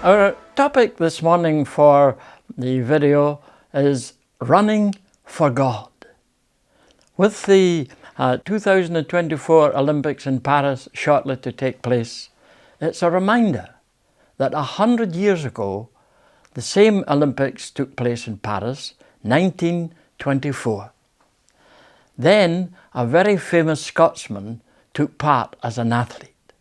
Our topic this morning for the video is running for God. With the 2024 Olympics in Paris shortly to take place, it's a reminder that 100 years ago, the same Olympics took place in Paris, 1924. Then a very famous Scotsman took part as an athlete.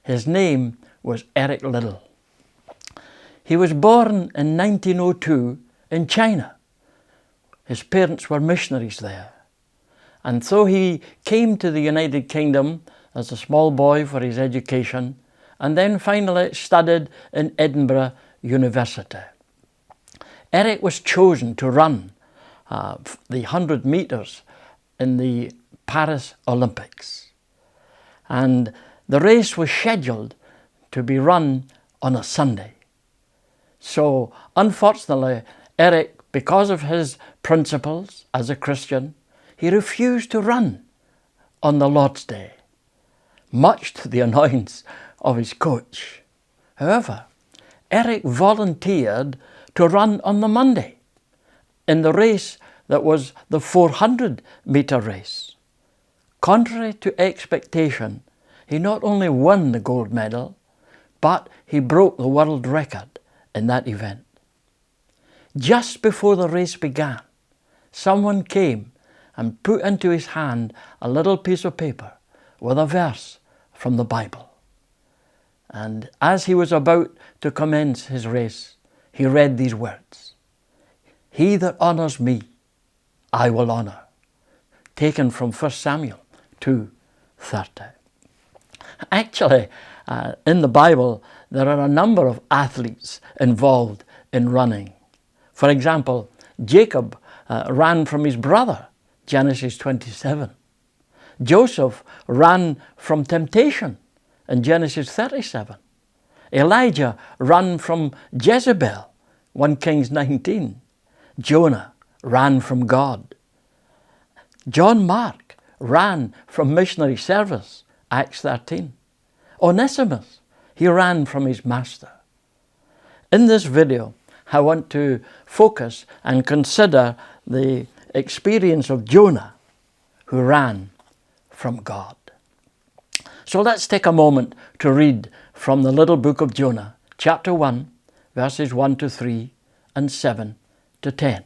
His name was Eric Liddell. He was born in 1902 in China. His parents were missionaries there. And so he came to the United Kingdom as a small boy for his education, and then finally studied in Edinburgh University. Eric was chosen to run the 100 meters in the Paris Olympics. And the race was scheduled to be run on a Sunday. So unfortunately, Eric, because of his principles as a Christian, he refused to run on the Lord's Day, much to the annoyance of his coach. However, Eric volunteered to run on the Monday in the race that was the 400-meter race. Contrary to expectation, he not only won the gold medal, but he broke the world record in that event. Just before the race began, someone came and put into his hand a little piece of paper with a verse from the Bible. And as he was about to commence his race, he read these words: "He that honours me, I will honour," taken from 1 Samuel 2:30. Actually, in the Bible, there are a number of athletes involved in running. For example, Jacob ran from his brother, Genesis 27. Joseph ran from temptation in Genesis 37. Elijah ran from Jezebel, 1 Kings 19. Jonah ran from God. John Mark ran from missionary service, Acts 13. Onesimus, he ran from his master. In this video, I want to focus and consider the experience of Jonah, who ran from God. So let's take a moment to read from the little book of Jonah, chapter 1, verses 1 to 3 and 7 to 10.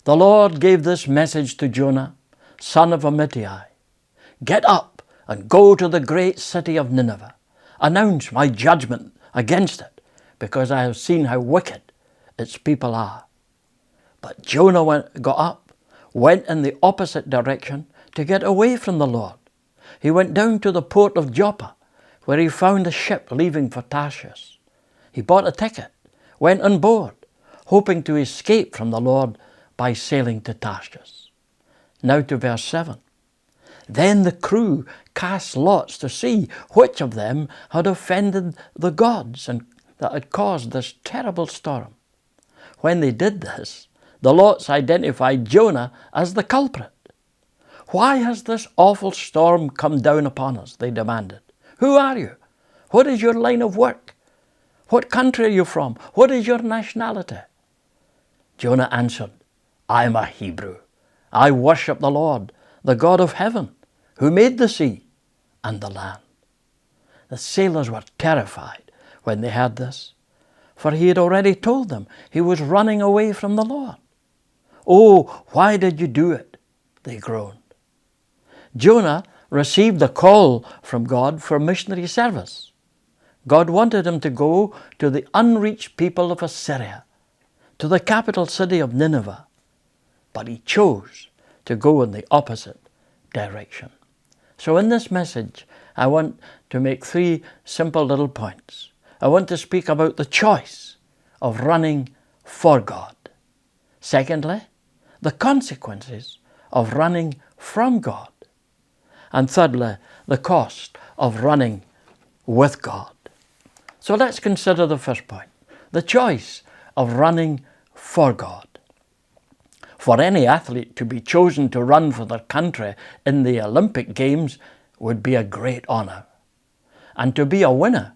The Lord gave this message to Jonah, son of Amittai: "Get up and go to the great city of Nineveh. Announce my judgment against it, because I have seen how wicked its people are." But Jonah got up, went in the opposite direction to get away from the Lord. He went down to the port of Joppa, where he found a ship leaving for Tarshish. He bought a ticket, went on board, hoping to escape from the Lord by sailing to Tarshish. Now to verse 7. Then the crew cast lots to see which of them had offended the gods and that had caused this terrible storm. When they did this, the lots identified Jonah as the culprit. "Why has this awful storm come down upon us?" they demanded. "Who are you? What is your line of work? What country are you from? What is your nationality?" Jonah answered, "I am a Hebrew. I worship the Lord, the God of heaven, who made the sea and the land." The sailors were terrified when they heard this, for he had already told them he was running away from the Lord. "Oh, why did you do it?" they groaned. Jonah received a call from God for missionary service. God wanted him to go to the unreached people of Assyria, to the capital city of Nineveh, but he chose to go in the opposite direction. So in this message, I want to make 3 simple little points. I want to speak about the choice of running for God. Secondly, the consequences of running from God. And thirdly, the cost of running with God. So let's consider the first point, the choice of running for God. For any athlete to be chosen to run for their country in the Olympic Games would be a great honour. And to be a winner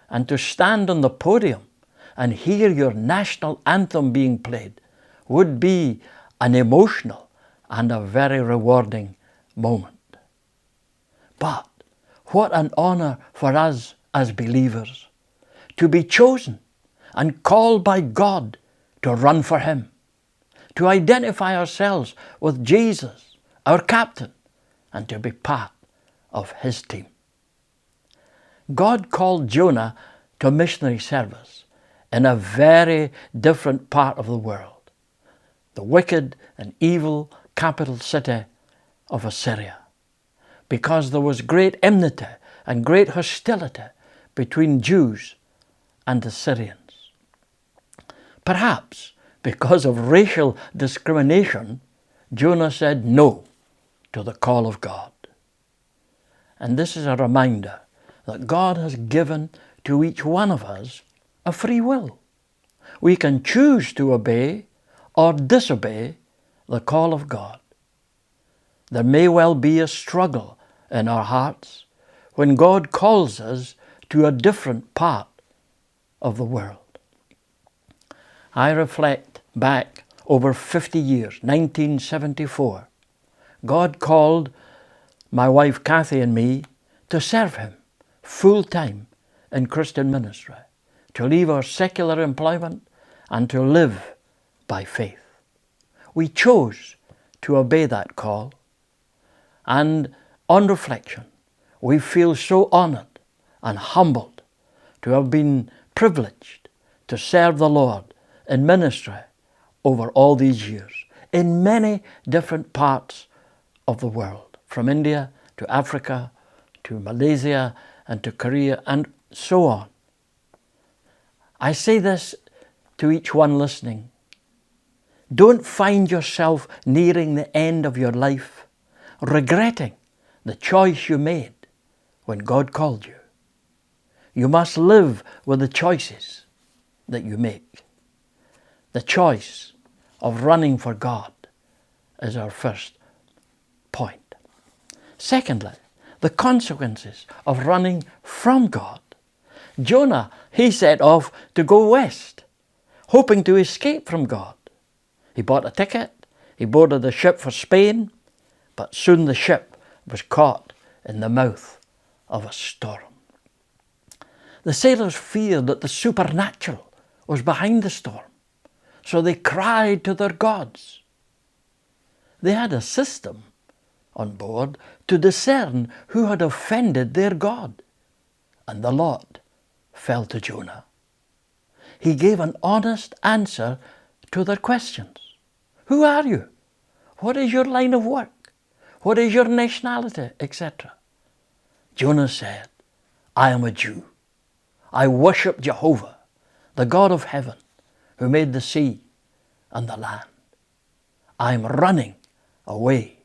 and to stand on the podium and hear your national anthem being played would be an emotional and a very rewarding moment. But what an honor for us as believers to be chosen and called by God to run for Him, to identify ourselves with Jesus, our captain, and to be part of His team. God called Jonah to missionary service in a very different part of the world, the wicked and evil capital city of Assyria, because there was great enmity and great hostility between Jews and Assyrians. Perhaps because of racial discrimination, Jonah said no to the call of God. And this is a reminder that God has given to each one of us a free will. We can choose to obey or disobey the call of God. There may well be a struggle in our hearts when God calls us to a different part of the world. I reflect back over 50 years, 1974. God called my wife Kathy and me to serve Him full-time in Christian ministry, to leave our secular employment and to live by faith. We chose to obey that call, and on reflection, we feel so honored and humbled to have been privileged to serve the Lord in ministry over all these years in many different parts of the world, from India to Africa to Malaysia and to Korea and so on. I say this to each one listening. Don't find yourself nearing the end of your life regretting the choice you made when God called you. You must live with the choices that you make. The choice of running for God is our first point. Secondly, the consequences of running from God. Jonah, he set off to go west, hoping to escape from God. He bought a ticket, he boarded a ship for Spain, but soon the ship was caught in the mouth of a storm. The sailors feared that the supernatural was behind the storm, so they cried to their gods. They had a system on board to discern who had offended their God, and the lot fell to Jonah. He gave an honest answer to their questions. Who are you? What is your line of work? What is your nationality, etc.? Jonah said, I am a Jew. I worship Jehovah, the God of heaven, who made the sea and the land. I am running away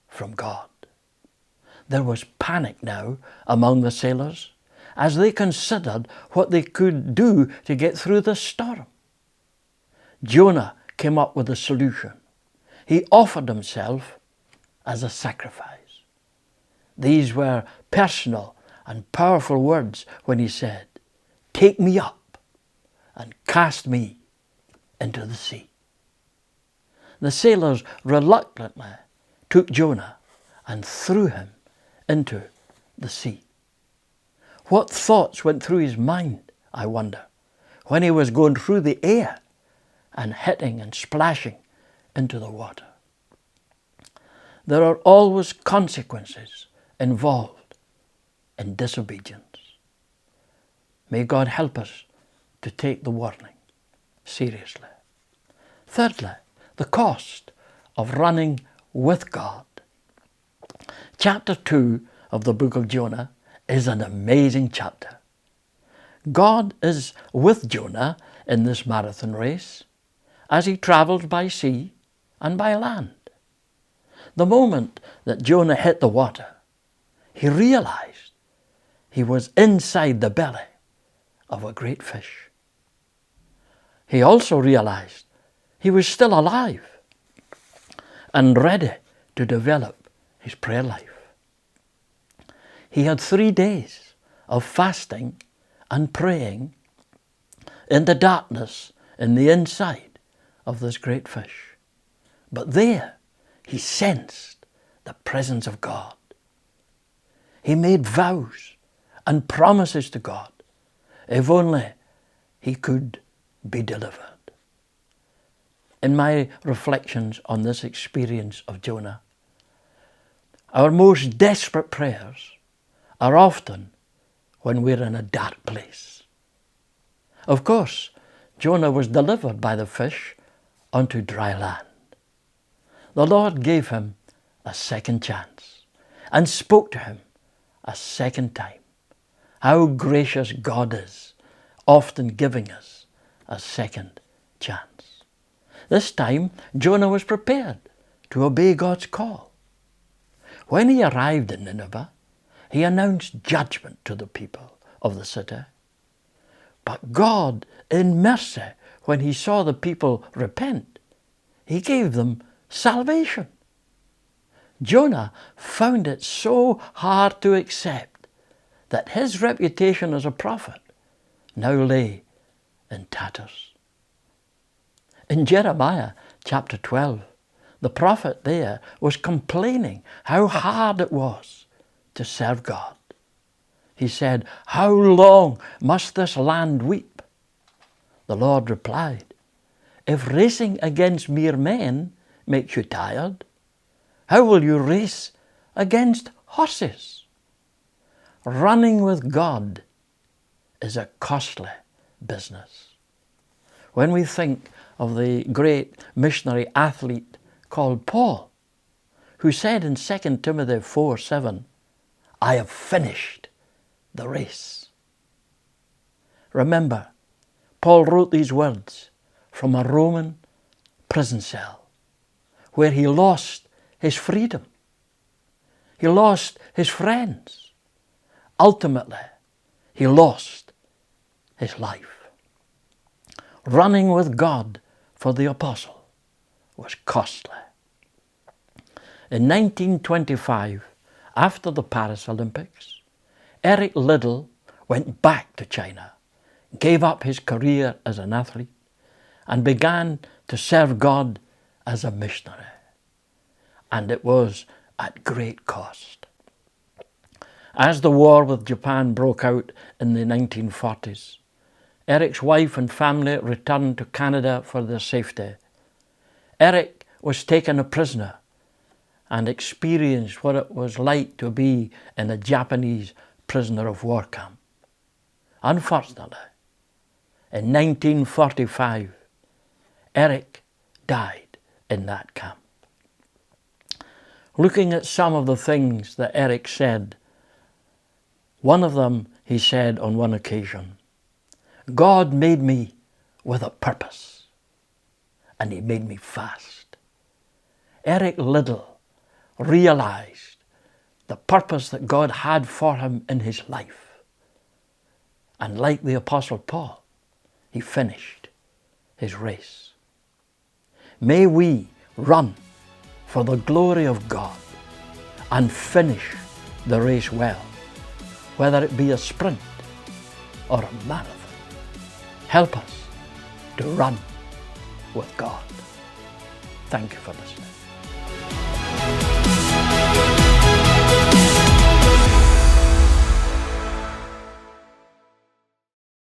from God. There was panic now among the sailors as they considered what they could do to get through the storm. Jonah came up with a solution. He offered himself as a sacrifice. These were personal and powerful words when he said, take me up and cast me into the sea. The sailors reluctantly took Jonah and threw him into the sea. What thoughts went through his mind, I wonder, when he was going through the air and hitting and splashing into the water? There are always consequences involved in disobedience. May God help us to take the warning seriously. Thirdly, the cost of running with God. Chapter 2 of the book of Jonah is an amazing chapter. God is with Jonah in this marathon race as he travels by sea and by land. The moment that Jonah hit the water, he realized he was inside the belly of a great fish. He also realized he was still alive and ready to develop his prayer life. He had 3 days of fasting and praying in the darkness in the inside of this great fish. But there he sensed the presence of God. He made vows and promises to God if only he could be delivered. In my reflections on this experience of Jonah, our most desperate prayers are often when we're in a dark place. Of course, Jonah was delivered by the fish onto dry land. The Lord gave him a second chance and spoke to him a second time. How gracious God is, often giving us a second chance. This time, Jonah was prepared to obey God's call. When he arrived in Nineveh, he announced judgment to the people of the city. But God, in mercy, when he saw the people repent, he gave them salvation. Jonah found it so hard to accept that his reputation as a prophet now lay in tatters. In Jeremiah chapter 12, the prophet there was complaining how hard it was to serve God. He said, "How long must this land weep?" The Lord replied, "If racing against mere men makes you tired, how will you race against horses?" Running with God is a costly business. When we think of the great missionary athlete called Paul, who said in 2 Timothy 4:7, "I have finished the race." Remember, Paul wrote these words from a Roman prison cell where he lost his freedom. He lost his friends. Ultimately, he lost his life. Running with God for the apostle was costly. In 1925, after the Paris Olympics, Eric Liddell went back to China, gave up his career as an athlete, and began to serve God as a missionary. And it was at great cost. As the war with Japan broke out in the 1940s, Eric's wife and family returned to Canada for their safety. Eric was taken a prisoner and experienced what it was like to be in a Japanese prisoner of war camp. Unfortunately, in 1945, Eric died in that camp. Looking at some of the things that Eric said, one of them he said on one occasion, "God made me with a purpose, and he made me fast." Eric Liddell realized the purpose that God had for him in his life. And like the Apostle Paul, he finished his race. May we run for the glory of God and finish the race well, whether it be a sprint or a marathon. Help us to run with God. Thank you for listening.